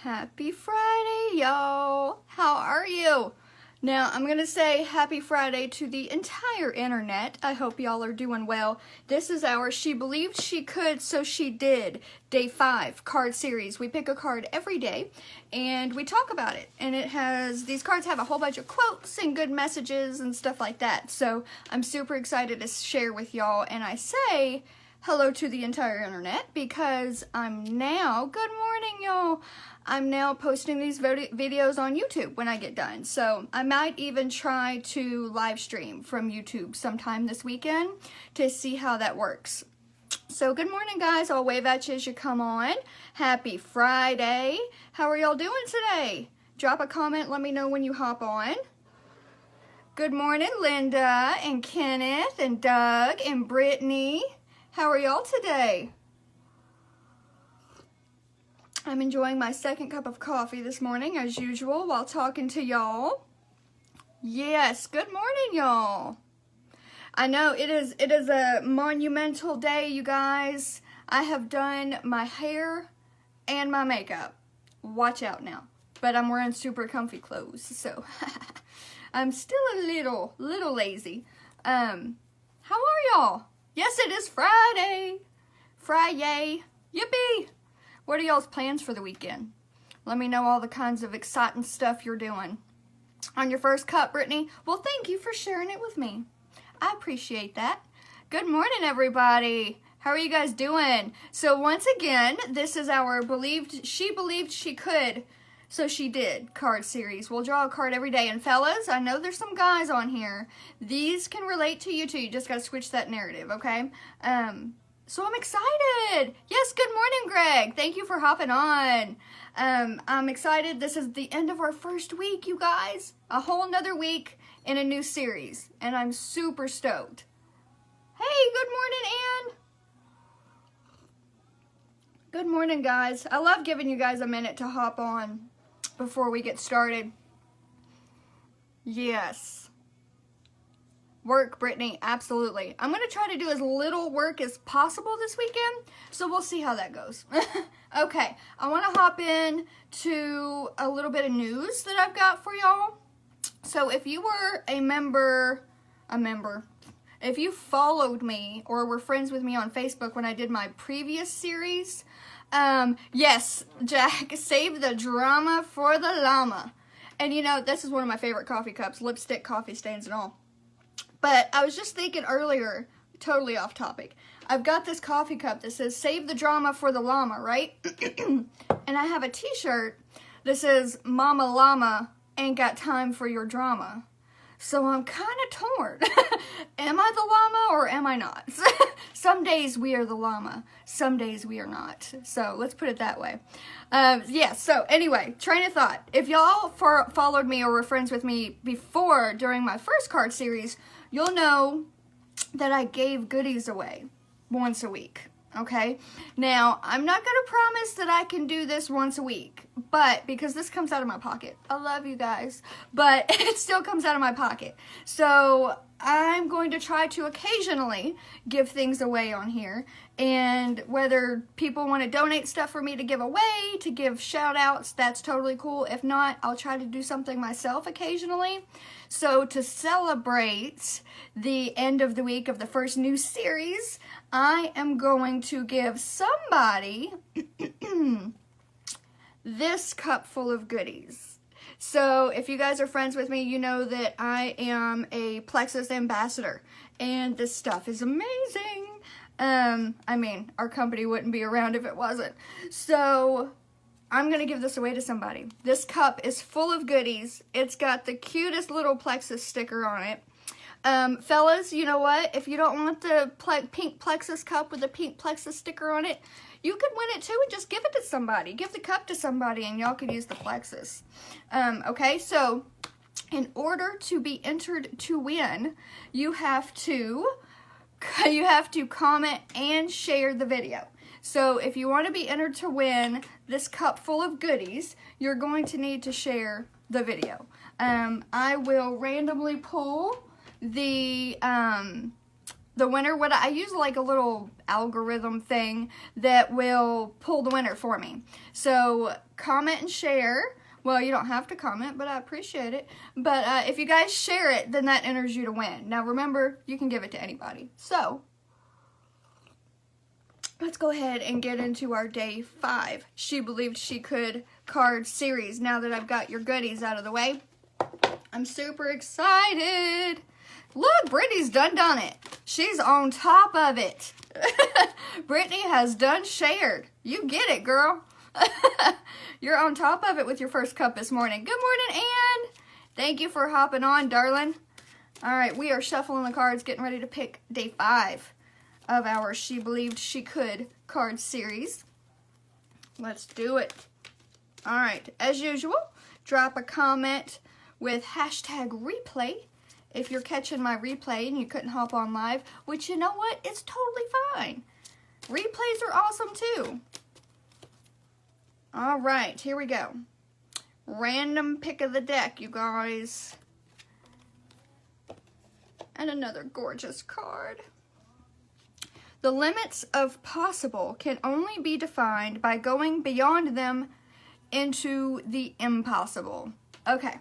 Happy Friday, y'all. How are you? Now, I'm going to say happy Friday to the entire internet. I hope y'all are doing well. This is our She Believed She Could, So She Did, Day 5 card series. We pick a card every day, and we talk about it. And these cards have a whole bunch of quotes and good messages and stuff like that. So, I'm super excited to share with y'all. And I say hello to the entire internet because good morning, y'all. I'm now posting these videos on YouTube when I get done. So I might even try to live stream from YouTube sometime this weekend to see how that works. So good morning, guys. I'll wave at you as you come on. Happy Friday. How are y'all doing today? Drop a comment. Let me know when you hop on. Good morning, Linda and Kenneth and Doug and Brittany. How are y'all today? I'm enjoying my second cup of coffee this morning, as usual, while talking to y'all. Yes, good morning, y'all. I know it is a monumental day, you guys. I have done my hair and my makeup. Watch out now. But I'm wearing super comfy clothes, so I'm still a little lazy. How are y'all? Yes, it is Friday. Friday. Yippee. What are y'all's plans for the weekend? Let me know all the kinds of exciting stuff you're doing. On your first cup, Brittany, well, thank you for sharing it with me. I appreciate that. Good morning, everybody. How are you guys doing? So once again, this is our She Believed She Could, So She Did card series. We'll draw a card every day. And fellas, I know there's some guys on here. These can relate to you too. You just got to switch that narrative, okay? So I'm excited. Yes, good morning, Greg. Thank you for hopping on. I'm excited. This is the end of our first week, you guys. A whole nother week in a new series. And I'm super stoked. Hey, good morning, Ann. Good morning, guys. I love giving you guys a minute to hop on before we get started. Yes. Work, Brittany, absolutely. I'm going to try to do as little work as possible this weekend, so we'll see how that goes. Okay, I want to hop in to a little bit of news that I've got for y'all. So if you were if you followed me or were friends with me on Facebook when I did my previous series, yes, Jack, save the drama for the llama. And you know, this is one of my favorite coffee cups, lipstick, coffee stains, and all. But I was just thinking earlier, totally off topic, I've got this coffee cup that says, save the drama for the llama, right? And I have a t-shirt that says, Mama Llama ain't got time for your drama. So I'm kind of torn. Am I the llama or am I not? Some days we are the llama. Some days we are not. So let's put it that way. Yeah, so anyway, train of thought. If y'all followed me or were friends with me before during my first card series, you'll know that I gave goodies away once a week, okay? Now, I'm not going to promise that I can do this once a week, but because this comes out of my pocket. I love you guys, but it still comes out of my pocket. So I'm going to try to occasionally give things away on here, and whether people want to donate stuff for me to give away, to give shout outs, that's totally cool. If not, I'll try to do something myself occasionally. So to celebrate the end of the week of the first new series, I am going to give somebody this cup full of goodies. So if you guys are friends with me, you know that I am a Plexus ambassador, and this stuff is amazing. I mean, our company wouldn't be around if it wasn't. So I'm going to give this away to somebody. This cup is full of goodies. It's got the cutest little Plexus sticker on it. Fellas, you know what? If you don't want the pink Plexus cup with the pink Plexus sticker on it, you could win it too and just give it to somebody. Give the cup to somebody and y'all could use the Plexus. Okay, so in order to be entered to win, you have to comment and share the video. So if you want to be entered to win this cup full of goodies, you're going to need to share the video. I will randomly pull the the winner. What I use like a little algorithm thing that will pull the winner for me. So comment and share. Well, you don't have to comment, but I appreciate it. But if you guys share it, then that enters you to win. Now remember, you can give it to anybody. So let's go ahead and get into our day 5 She Believed She Could card series. Now that I've got your goodies out of the way, I'm super excited. Look, Brittany's done it. She's on top of it. Brittany has done shared. You get it, girl. You're on top of it with your first cup this morning. Good morning, Ann. Thank you for hopping on, darling. All right, we are shuffling the cards, getting ready to pick day 5 of our She Believed She Could card series. Let's do it. All right, as usual, drop a comment with hashtag replay if you're catching my replay and you couldn't hop on live, which, you know what, it's totally fine. Replays are awesome too. All right, here we go. Random pick of the deck, you guys. And another gorgeous card. The limits of possible can only be defined by going beyond them into the impossible. Okay.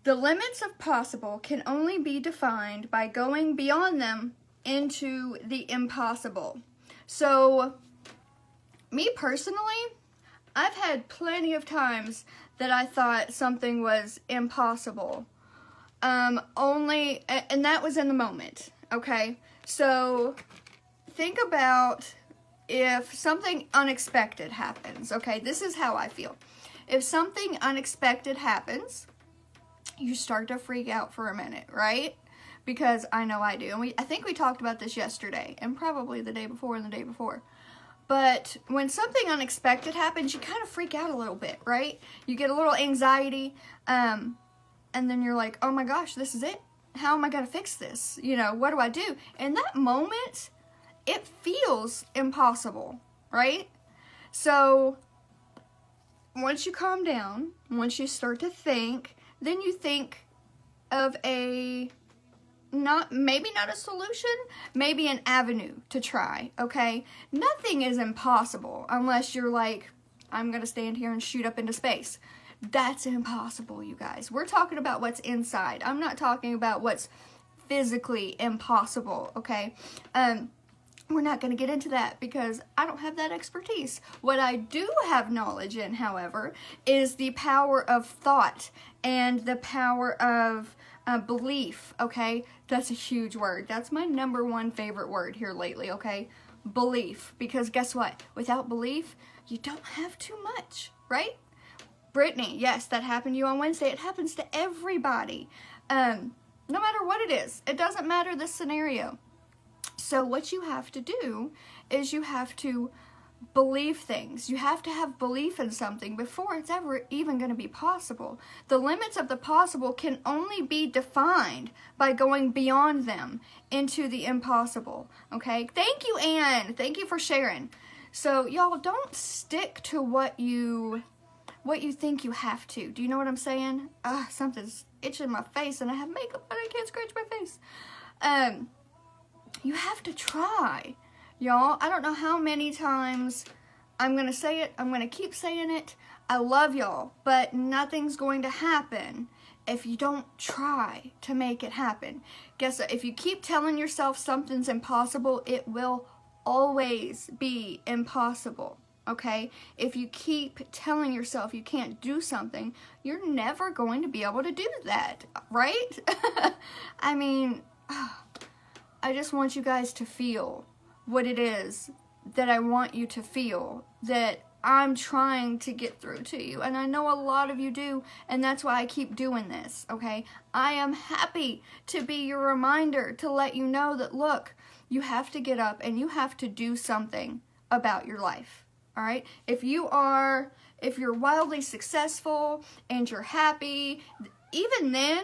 The limits of possible can only be defined by going beyond them into the impossible. So, me personally, I've had plenty of times that I thought something was impossible. And that was in the moment, okay? So, think about if something unexpected happens, okay? This is how I feel. If something unexpected happens, you start to freak out for a minute, right? Because I know I do. And I think we talked about this yesterday and probably the day before and the day before. But when something unexpected happens, you kind of freak out a little bit, right? You get a little anxiety, and then you're like, oh my gosh, this is it? How am I going to fix this? You know, what do I do? In that moment, it feels impossible, right? So, once you calm down, once you start to think, then you think of maybe not a solution, maybe an avenue to try, okay? Nothing is impossible unless you're like, I'm going to stand here and shoot up into space. That's impossible, you guys. We're talking about what's inside. I'm not talking about what's physically impossible, okay? We're not going to get into that because I don't have that expertise. What I do have knowledge in, however, is the power of thought and the power of belief, okay? That's a huge word. That's my #1 favorite word here lately, okay? Belief. Because guess what? Without belief, you don't have too much, right? Brittany, yes, that happened to you on Wednesday. It happens to everybody. No matter what it is. It doesn't matter the scenario. So what you have to do is you have to believe things. You have to have belief in something before it's ever even going to be possible. The limits of the possible can only be defined by going beyond them into the impossible. Okay? Thank you, Anne. Thank you for sharing. So, y'all, don't stick to what you think you have to. Do you know what I'm saying? Something's itching my face and I have makeup and I can't scratch my face. You have to try, y'all. I don't know how many times I'm going to say it. I'm going to keep saying it. I love y'all, but nothing's going to happen if you don't try to make it happen. Guess what? If you keep telling yourself something's impossible, it will always be impossible, okay? If you keep telling yourself you can't do something, you're never going to be able to do that, right? I mean, I just want you guys to feel what it is that I want you to feel, that I'm trying to get through to you. And I know a lot of you do, and that's why I keep doing this, okay? I am happy to be your reminder to let you know that, look, you have to get up and you have to do something about your life, all right? If you're wildly successful and you're happy, even then,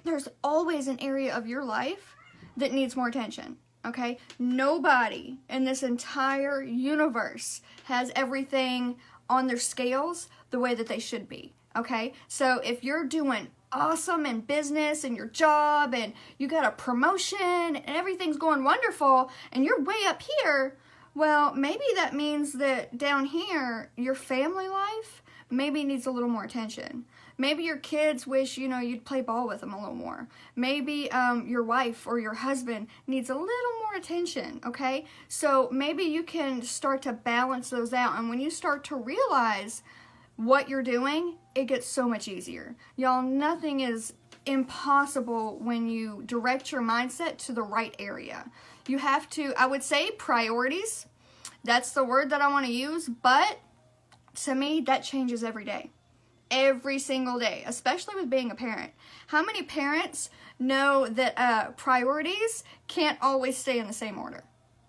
there's always an area of your life that needs more attention, okay? Nobody in this entire universe has everything on their scales the way that they should be, okay? So if you're doing awesome in business and your job and you got a promotion and everything's going wonderful and you're way up here, well, maybe that means that down here, your family life maybe needs a little more attention. Maybe your kids wish, you'd play ball with them a little more. Maybe your wife or your husband needs a little more attention, okay? So maybe you can start to balance those out. And when you start to realize what you're doing, it gets so much easier. Y'all, nothing is impossible when you direct your mindset to the right area. You have to, I would say, priorities. That's the word that I want to use, but to me, that changes every day. Every single day, especially with being a parent. How many parents know that priorities can't always stay in the same order?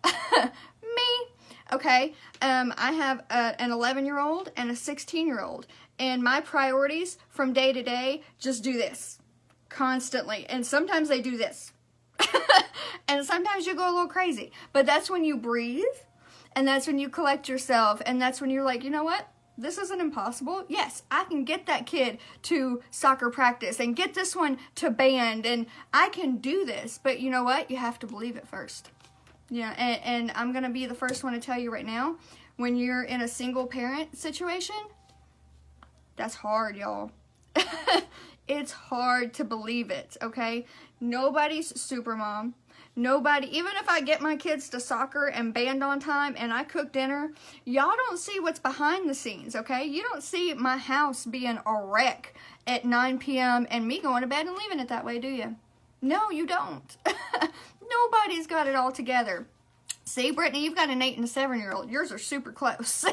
Me. Okay, I have an 11-year-old and a 16-year-old, and my priorities from day to day just do this constantly, and sometimes they do this. And sometimes you go a little crazy, but that's when you breathe, and that's when you collect yourself, and that's when you're like, you know what? This isn't impossible. Yes, I can get that kid to soccer practice and get this one to band, and I can do this. But you know what? You have to believe it first. Yeah, and I'm going to be the first one to tell you right now, when you're in a single parent situation, that's hard, y'all. It's hard to believe it, okay? Nobody's super mom. Nobody, even if I get my kids to soccer and band on time and I cook dinner, y'all don't see what's behind the scenes, okay? You don't see my house being a wreck at 9 p.m. and me going to bed and leaving it that way, do you? No, you don't. Nobody's got it all together. See, Brittany, you've got an 8 and a 7-year-old. Yours are super close.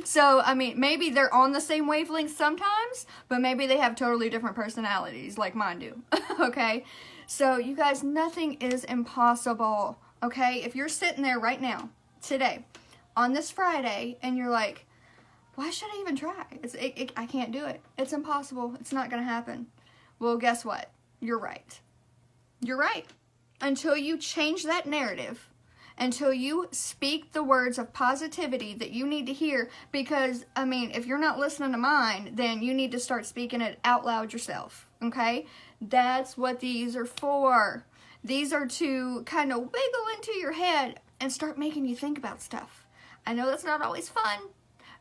So, I mean, maybe they're on the same wavelength sometimes, but maybe they have totally different personalities like mine do, okay? So, you guys, nothing is impossible, okay? If you're sitting there right now, today, on this Friday, and you're like, why should I even try? I can't do it. It's impossible. It's not going to happen. Well, guess what? You're right. You're right. Until you change that narrative, until you speak the words of positivity that you need to hear, because, I mean, if you're not listening to mine, then you need to start speaking it out loud yourself, okay? That's what these are for. These are to kind of wiggle into your head and start making you think about stuff. I know that's not always fun,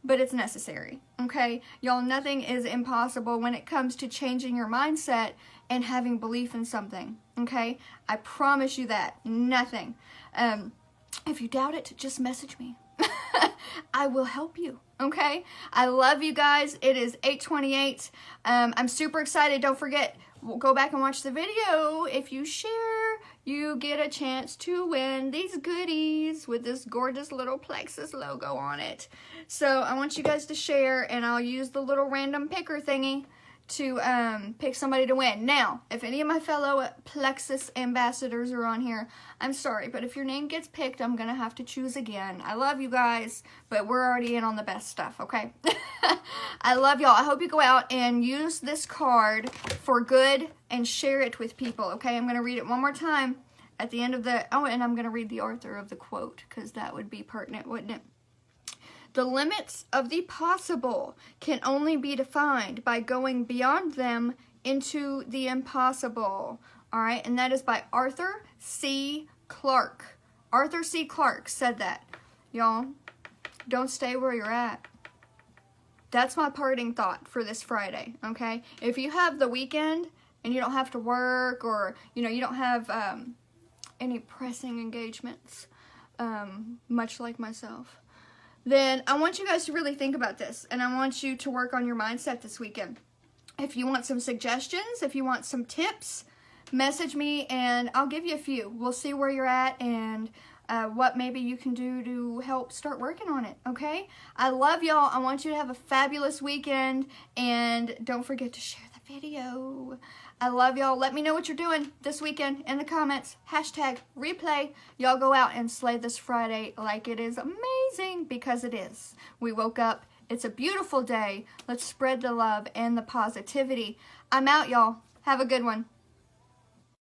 but it's necessary, okay? Y'all, nothing is impossible when it comes to changing your mindset and having belief in something, okay? I promise you that. Nothing. If you doubt it, just message me. I will help you, okay? I love you guys. It is 8:28. I'm super excited. Don't forget, go back and watch the video. If you share, you get a chance to win these goodies with this gorgeous little Plexus logo on it. So I want you guys to share, and I'll use the little random picker thingy to pick somebody to win. Now, if any of my fellow Plexus ambassadors are on here, I'm sorry, but if your name gets picked, I'm going to have to choose again. I love you guys, but we're already in on the best stuff, okay? I love y'all. I hope you go out and use this card for good and share it with people, okay? I'm going to read it one more time at the end of the... Oh, and I'm going to read the author of the quote, because that would be pertinent, wouldn't it? The limits of the possible can only be defined by going beyond them into the impossible. All right, and that is by Arthur C. Clarke. Arthur C. Clarke said that. Y'all, don't stay where you're at. That's my parting thought for this Friday, okay? If you have the weekend and you don't have to work, or, you know, you don't have any pressing engagements, much like myself, then I want you guys to really think about this, and I want you to work on your mindset this weekend. If you want some suggestions, if you want some tips, message me and I'll give you a few. We'll see where you're at and what maybe you can do to help start working on it, okay? I love y'all. I want you to have a fabulous weekend, and don't forget to share the video. I love y'all. Let me know what you're doing this weekend in the comments. Hashtag replay. Y'all go out and slay this Friday like it is amazing, because it is. We woke up. It's a beautiful day. Let's spread the love and the positivity. I'm out, y'all. Have a good one.